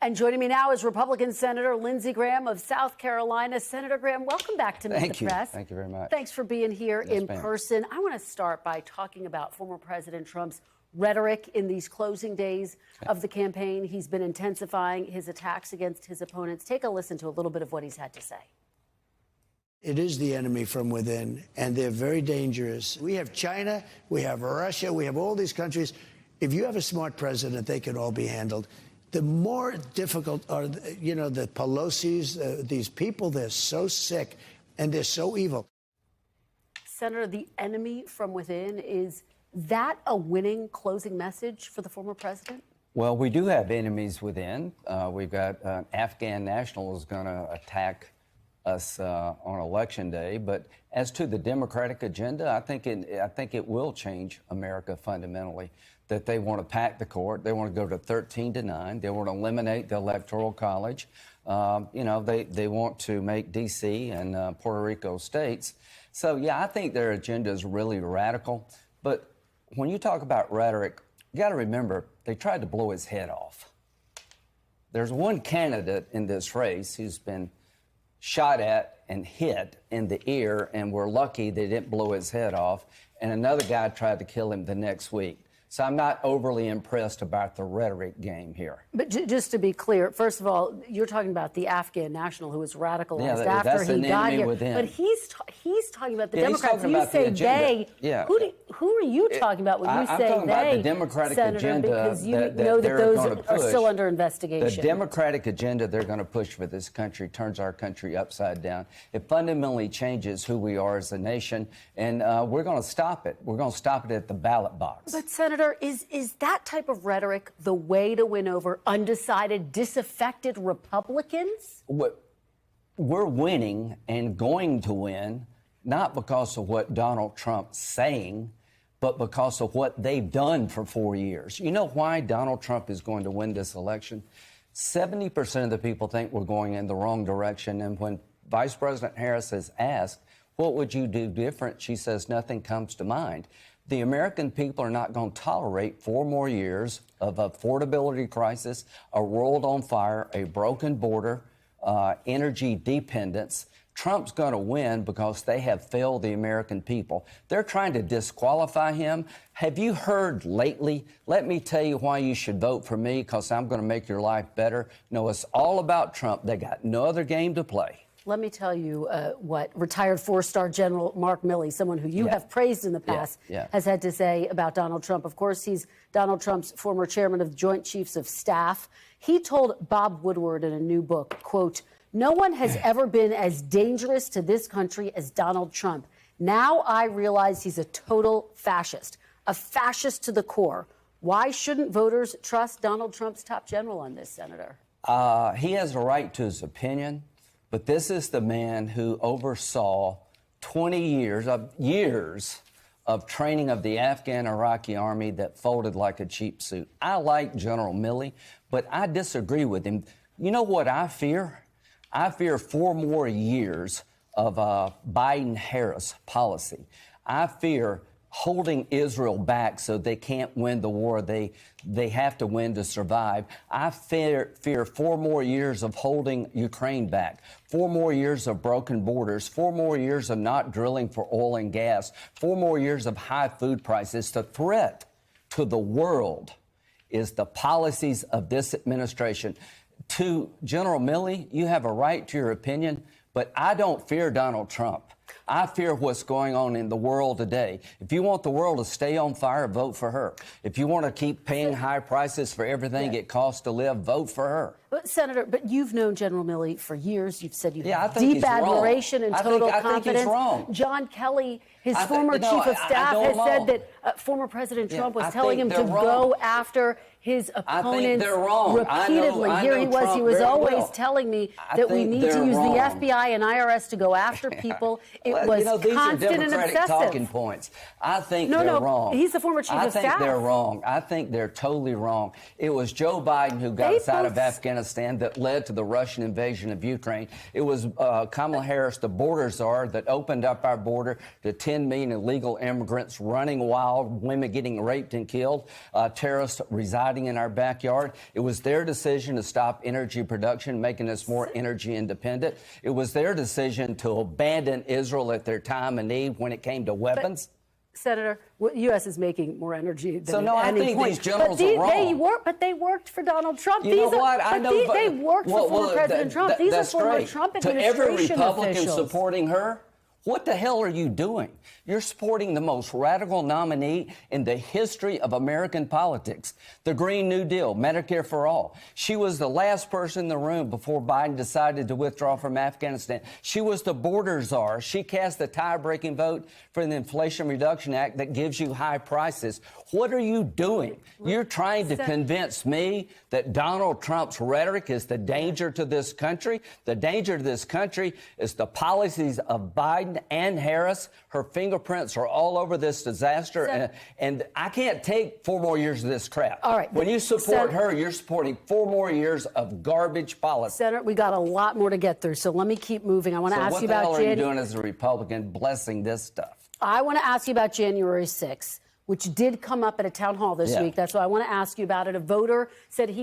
And joining me now is Republican Senator Lindsey Graham of South Carolina. Senator Graham, welcome back to Meet the Press. Thank you very much. Thanks for being here in person. I want to start by talking about former President Trump's rhetoric in these closing days of the campaign. He's been intensifying his attacks against his opponents. Take a listen to a little bit of what he's had to say. It is the enemy from within, and they're very dangerous. We have China, we have Russia, we have all these countries. If you have a smart president, they can all be handled. The more difficult are, the Pelosi's, these people, they're so sick and they're so evil. Senator, the enemy from within, is that a winning closing message for the former president? Well, we do have enemies within. We've got an Afghan national who's going to attack us on Election Day. But as to the Democratic agenda, I think it will change America fundamentally. That they want to pack the court, they want to go to 13-9, they want to eliminate the Electoral College. They want to make D.C. and Puerto Rico states. So, yeah, I think their agenda is really radical. But when you talk about rhetoric, you got to remember they tried to blow his head off. There's one candidate in this race who's been shot at and hit in the ear, and we're lucky they didn't blow his head off. And another guy tried to kill him the next week. So I'm not overly impressed about the rhetoric game here. But just to be clear, first of all, you're talking about the Afghan national who was radicalized after he got here. Within. But he's talking about the Democrats. You say they. Yeah. Who are you talking about when you say they? I'm talking about the Democratic agenda because you know that those are still under investigation. The Democratic agenda they're going to push for this country turns our country upside down. It fundamentally changes who we are as a nation, and we're going to stop it. We're going to stop it at the ballot box. But Senator, is that type of rhetoric the way to win over undecided, disaffected Republicans? We're winning and going to win, not because of what Donald Trump's saying, but because of what they've done for 4 years. You know why Donald Trump is going to win this election? 70% of the people think we're going in the wrong direction. And when Vice President Harris is asked, what would you do different? She says, nothing comes to mind. The American people are not going to tolerate 4 more years of affordability crisis, a world on fire, a broken border, energy dependence. Trump's going to win because they have failed the American people. They're trying to disqualify him. Have you heard lately, let me tell you why you should vote for me because I'm going to make your life better? No, it's all about Trump. They got no other game to play. Let me tell you what retired 4-star General Mark Milley, someone who you have praised in the past, has had to say about Donald Trump. Of course, he's Donald Trump's former chairman of the Joint Chiefs of Staff. He told Bob Woodward in a new book, quote, "No one has ever been as dangerous to this country as Donald Trump. Now I realize he's a total fascist, a fascist to the core. Why shouldn't voters trust Donald Trump's top general on this, Senator?" He has a right to his opinion. But this is the man who oversaw 20 years of training of the Afghan Iraqi army that folded like a cheap suit. I like General Milley, but I disagree with him. You know what I fear? I fear 4 more years of Biden-Harris policy. I fear holding Israel back so they can't win the war they have to win to survive. I fear 4 more years of holding Ukraine back, 4 more years of broken borders, 4 more years of not drilling for oil and gas, 4 more years of high food prices. The threat to the world is the policies of this administration. To General Milley, you have a right to your opinion, but I don't fear Donald Trump. I fear what's going on in the world today. If you want the world to stay on fire, vote for her. If you want to keep paying high prices for everything it costs to live, vote for her. But Senator, you've known General Milley for years. You've said you have deep admiration and total confidence. I think he's wrong. John Kelly, his former chief of staff, has said that former President Trump was telling him to go after his opponents repeatedly. Here he was always telling me that we need to use the FBI and IRS to go after people. It was constant and obsessive. Talking points. I think they're wrong. He's the former chief of staff. I think they're wrong. I think they're totally wrong. It was Joe Biden who got us out of Afghanistan that led to the Russian invasion of Ukraine. It was Kamala Harris, the border czar, that opened up our border to 10 million illegal immigrants running wild, women getting raped and killed, terrorists residing fighting in our backyard. It was their decision to stop energy production, making us more energy independent. It was their decision to abandon Israel at their time of need when it came to weapons. Senator, the U.S. is making more energy than I think point. these generals are wrong. They worked for Donald Trump. You know what? I know, they worked for former President Trump. These are former Trump administration to every Republican officials. supporting her, what the hell are you doing? You're supporting the most radical nominee in the history of American politics. The Green New Deal, Medicare for all. She was the last person in the room before Biden decided to withdraw from Afghanistan. She was the border czar. She cast the tie-breaking vote for the Inflation Reduction Act that gives you high prices. What are you doing? You're trying to convince me that Donald Trump's rhetoric is the danger to this country. The danger to this country is the policies of Biden and Harris. Her fingerprints are all over this disaster, and I can't take 4 more years of this crap. All right. When you support her, you're supporting 4 more years of garbage policy. Senator, we got a lot more to get through, so let me keep moving. I want to ask you about what the hell are you doing as a Republican blessing this stuff? I want to ask you about January 6th, which did come up at a town hall this week. That's why I want to ask you about it. A voter said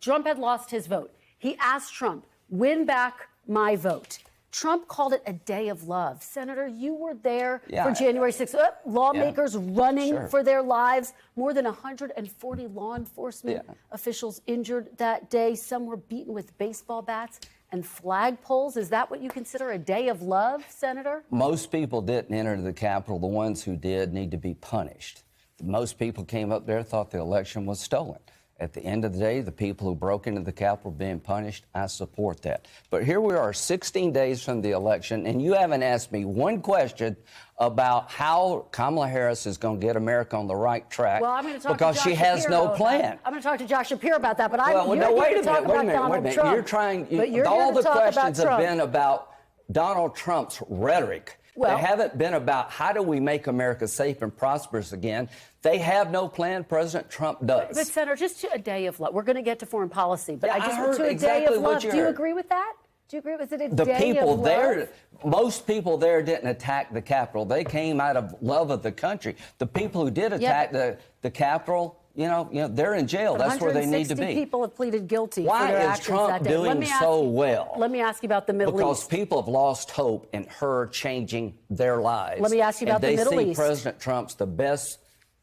Trump had lost his vote. He asked Trump, win back my vote. Trump called it a day of love. Senator, you were there for January 6th. Lawmakers running for their lives. More than 140 law enforcement officials injured that day. Some were beaten with baseball bats and flagpoles. Is that what you consider a day of love, Senator? Most people didn't enter the Capitol. The ones who did need to be punished. Most people came up there, thought the election was stolen. At the end of the day, the people who broke into the Capitol being punished, I support that. But here we are 16 days from the election, and you haven't asked me one question about how Kamala Harris is going to get America on the right track. Well, I'm going to talk because to Josh she has Shapiro no plan. I'm going to talk to Josh Shapiro about that, but wait a minute. You're trying, all the questions have been about Donald Trump's rhetoric. They haven't been about how do we make America safe and prosperous again. They have no plan. President Trump does. But Senator, just to a day of love. We're going to get to foreign policy, but I just heard to a exactly day of love. what Do you agree with that? Do you agree with it? The people there, most people there didn't attack the Capitol. They came out of love of the country. The people who did attack the Capitol, you know, they're in jail. That's where they need to be. 160 people have pleaded guilty Why for their is actions Trump that day. doing so well? Let me ask you about the Middle East. Because people have lost hope in her changing their lives. Let me ask you about the Middle East. They see President Trump's the best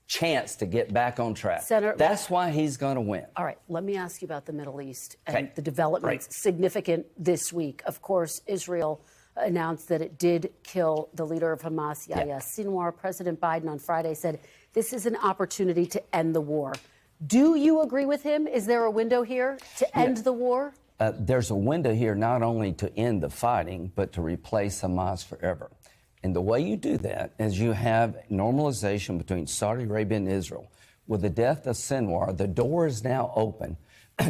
chance to get back on track. Senator, that's why he's going to win. All right, let me ask you about the Middle East and the developments significant this week. Of course, Israel announced that it did kill the leader of Hamas, Yahya Sinwar. President Biden on Friday said this is an opportunity to end the war. Do you agree with him? Is there a window here to end the war? There's a window here not only to end the fighting, but to replace Hamas forever. And the way you do that is you have normalization between Saudi Arabia and Israel. With the death of Sinwar, the door is now open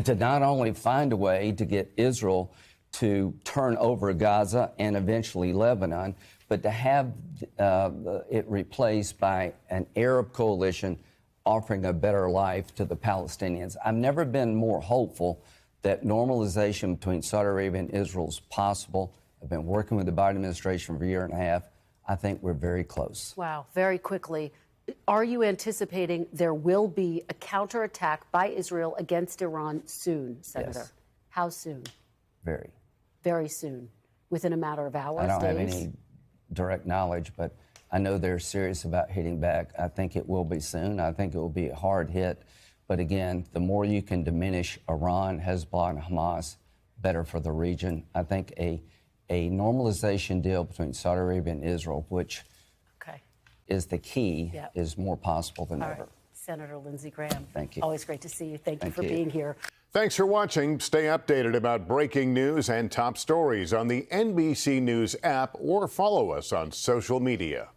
to not only find a way to get Israel to turn over Gaza and eventually Lebanon, but to have it replaced by an Arab coalition offering a better life to the Palestinians. I've never been more hopeful that normalization between Saudi Arabia and Israel is possible. I've been working with the Biden administration for a year and a half. I think we're very close. Wow. Very quickly, are you anticipating there will be a counterattack by Israel against Iran soon, Senator? Yes. How soon? Very. Very soon. Within a matter of hours, I don't days? have any direct knowledge, but I know they're serious about hitting back. I think it will be soon. I think it will be a hard hit. But again, the more you can diminish Iran, Hezbollah, and Hamas, better for the region. I think a normalization deal between Saudi Arabia and Israel, which is the key, is more possible than ever. Right. Senator Lindsey Graham. Thank you. Always great to see you. Thank you for being here. Thanks for watching. Stay updated about breaking news and top stories on the NBC News app or follow us on social media.